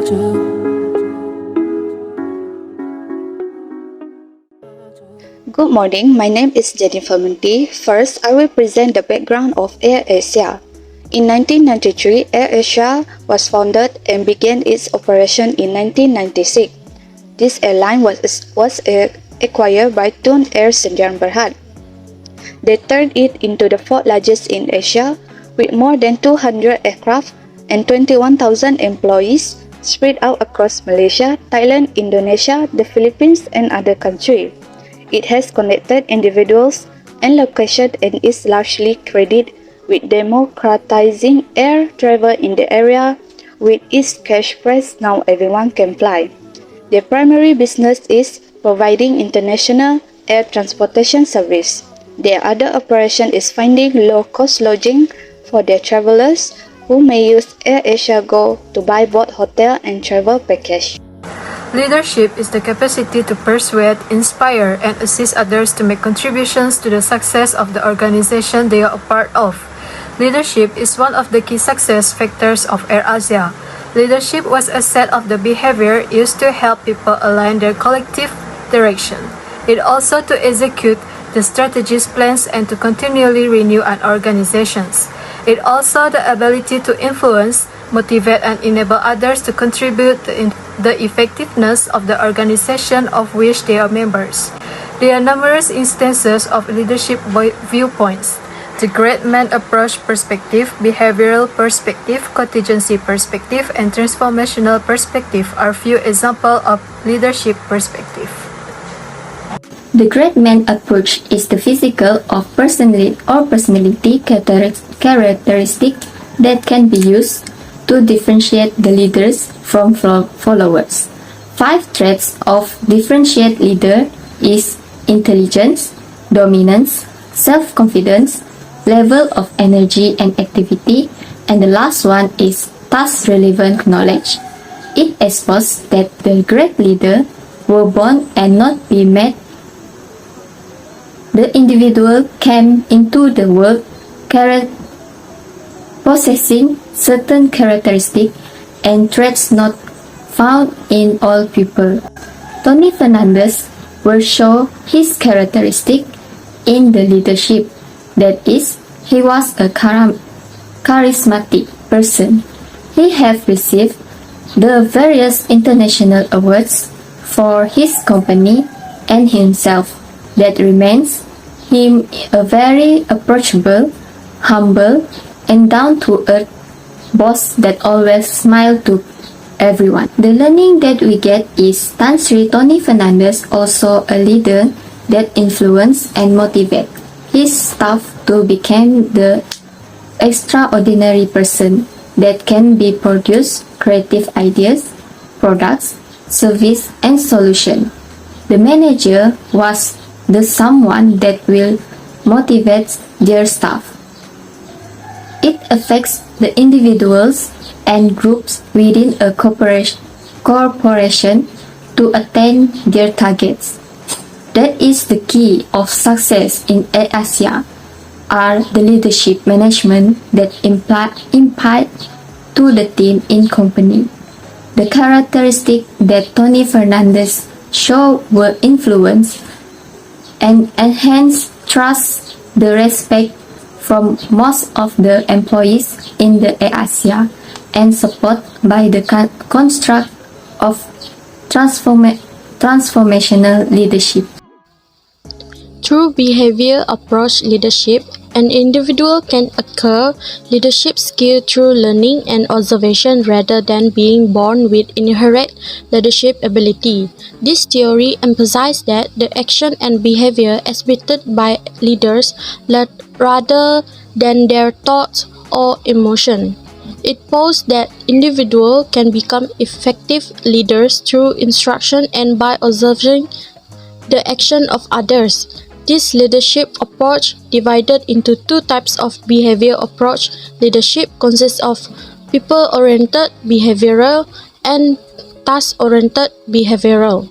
Good morning, my name is Jennifer. First, I will present the background of AirAsia. In 1993, AirAsia was founded and began its operation in 1996. This airline was acquired by Tun Air Sdn Bhd. They turned it into the fourth largest in Asia, with more than 200 aircraft and 21,000 employees spread out across Malaysia, Thailand, Indonesia, the Philippines, and other countries. It has connected individuals and locations and is largely credited with democratizing air travel in the area. With its cash price, now everyone can fly. Their primary business is providing international air transportation service. Their other operation is finding low-cost lodging for their travelers who may use AirAsia Go to buy both hotel and travel package. Leadership is the capacity to persuade, inspire, and assist others to make contributions to the success of the organization they are a part of. Leadership is one of the key success factors of AirAsia. Leadership was a set of the behavior used to help people align their collective direction. It also to execute the strategies, plans, and to continually renew an organizations. It also the ability to influence, motivate, and enable others to contribute to the effectiveness of the organization of which they are members. There are numerous instances of leadership viewpoints. The great man approach perspective, behavioral perspective, contingency perspective, and transformational perspective are few examples of leadership perspective. The great man approach is the physical or personality characteristic that can be used to differentiate the leaders from followers. 5 traits of differentiate leader is intelligence, dominance, self-confidence, level of energy and activity, and the last one is task-relevant knowledge. It exposes that the great leader were born and not be made. The individual came into the world possessing certain characteristics and traits not found in all people. Tony Fernandez will show his characteristic in the leadership. That is, he was a charismatic person. He have received the various international awards for his company and himself. That remains him a very approachable, humble, and down-to-earth boss that always smile to everyone. The learning that we get is Tan Sri Tony Fernandez also a leader that influence and motivate his staff to become the extraordinary person that can be produce creative ideas, products, service, and solution. The manager was the someone that will motivate their staff. It affects the individuals and groups within a corporation to attain their targets. That is the key of success in AirAsia are the leadership management that impart to the team in company. The characteristics that Tony Fernandez showed were influence and enhance trust, the respect from most of the employees in the AirAsia, and support by the construct of transformational leadership. Through behavior approach leadership, an individual can acquire leadership skill through learning and observation rather than being born with inherent leadership ability. This theory emphasizes that the action and behavior exhibited by leaders rather than their thoughts or emotion. It posits that individuals can become effective leaders through instruction and by observing the action of others. This leadership approach divided into 2 types of behavior approach. Leadership consists of people-oriented behavioral and task-oriented behavioral.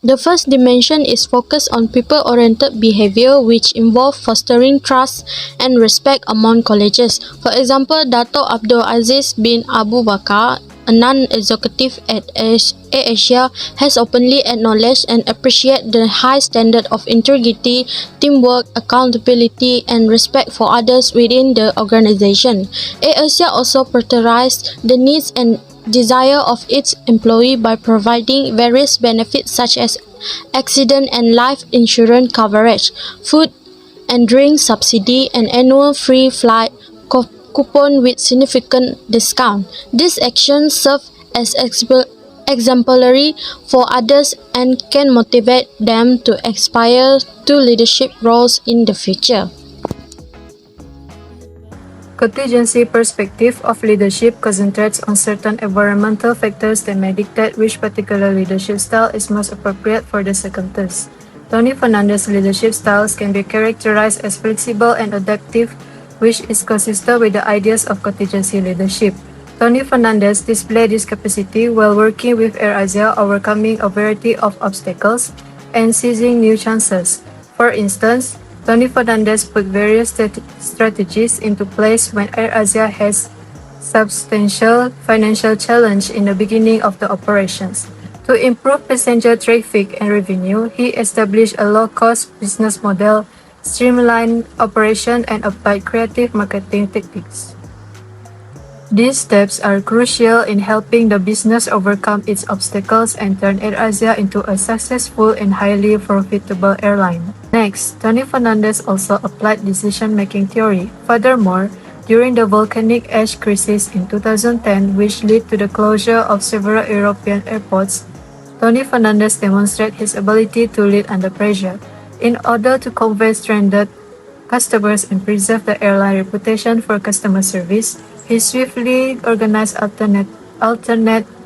The first dimension is focused on people-oriented behavior, which involve fostering trust and respect among colleagues. For example, Dato Abdul Aziz bin Abu Bakar, a non-executive at AirAsia, has openly acknowledged and appreciated the high standard of integrity, teamwork, accountability, and respect for others within the organization. AirAsia also prioritized the needs and desire of its employee by providing various benefits such as accident and life insurance coverage, food and drink subsidy, and annual free flight coupon with significant discount. These actions serve as exemplary for others and can motivate them to aspire to leadership roles in the future. Contingency perspective of leadership concentrates on certain environmental factors that may dictate which particular leadership style is most appropriate for the circumstance. Tony Fernandez's leadership styles can be characterized as flexible and adaptive, which is consistent with the ideas of contingency leadership. Tony Fernandez displayed this capacity while working with AirAsia, overcoming a variety of obstacles and seizing new chances. For instance, Tony Fernandez put various strategies into place when AirAsia has substantial financial challenge in the beginning of the operations. To improve passenger traffic and revenue, he established a low-cost business model, streamlined operation, and applied creative marketing tactics. These steps are crucial in helping the business overcome its obstacles and turn AirAsia into a successful and highly profitable airline. Next, Tony Fernandez also applied decision-making theory. Furthermore, during the volcanic ash crisis in 2010, which led to the closure of several European airports, Tony Fernandez demonstrated his ability to lead under pressure. In order to convey stranded customers and preserve the airline reputation for customer service, he swiftly organized alternate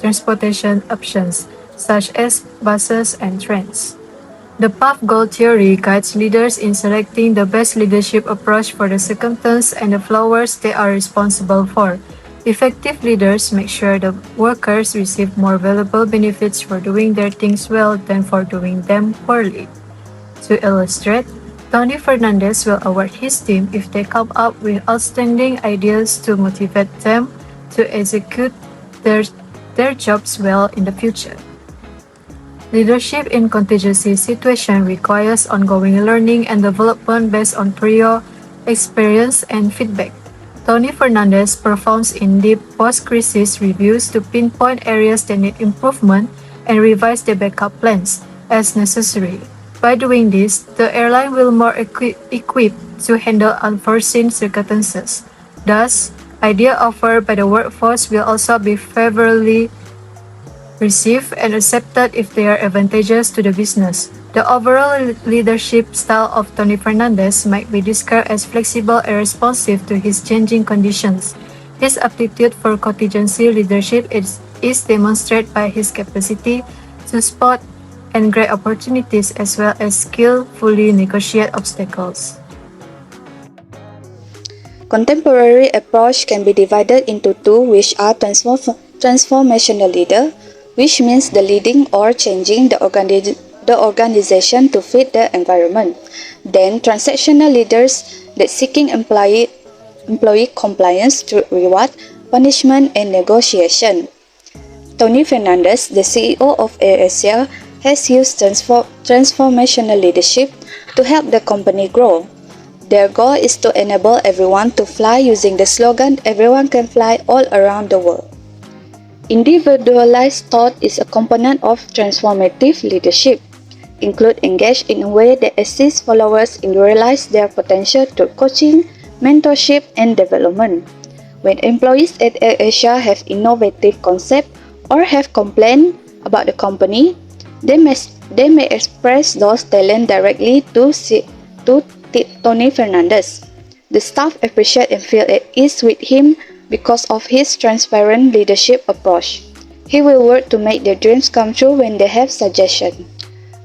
transportation options, such as buses and trains. The path goal theory guides leaders in selecting the best leadership approach for the circumstance and the flowers they are responsible for. Effective leaders make sure the workers receive more valuable benefits for doing their things well than for doing them poorly. To illustrate, Tony Fernandez will award his team if they come up with outstanding ideas to motivate them to execute their jobs well in the future. Leadership in contingency situations requires ongoing learning and development based on prior experience and feedback. Tony Fernandez performs in-depth post-crisis reviews to pinpoint areas that need improvement and revise their backup plans as necessary. By doing this, the airline will more equipped to handle unforeseen circumstances. Thus, ideas offered by the workforce will also be favorably received and accepted if they are advantageous to the business. The overall leadership style of Tony Fernandez might be described as flexible and responsive to his changing conditions. His aptitude for contingency leadership is demonstrated by his capacity to spot and grab opportunities as well as skillfully negotiate obstacles. Contemporary approach can be divided into two, which are transformational leader, which means the leading or changing the organization to fit the environment. Then transactional leaders that seeking employee compliance through reward, punishment, and negotiation. Tony Fernandez, the CEO of AirAsia, has used transformational leadership to help the company grow. Their goal is to enable everyone to fly using the slogan, "Everyone can fly all around the world." Individualized thought is a component of transformative leadership. Include engage in a way that assists followers in realize their potential through coaching, mentorship, and development. When employees at AirAsia have innovative concepts or have complained about the company, they may express those talents directly to Tony Fernandez. The staff appreciate and feel at ease with him because of his transparent leadership approach. He will work to make their dreams come true when they have suggestions.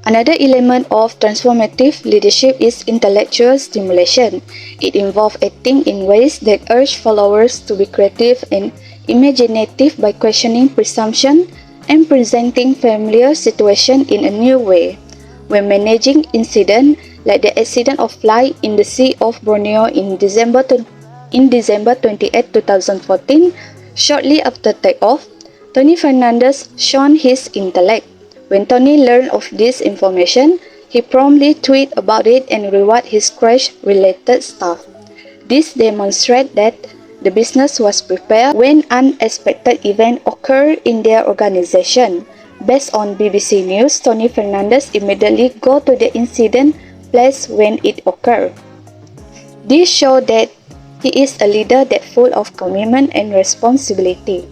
Another element of transformative leadership is intellectual stimulation. It involves acting in ways that urge followers to be creative and imaginative by questioning presumptions and presenting familiar situation in a new way. When managing incidents like the accident of flight in the Sea of Borneo in December 28, 2014, shortly after takeoff, Tony Fernandez shone his intellect. When Tony learned of this information, he promptly tweeted about it and rewarded his crash-related staff. This demonstrates that the business was prepared when unexpected events occurred in their organization. Based on BBC News, Tony Fernandez immediately go to the incident place when it occurred. This shows that he is a leader that full of commitment and responsibility.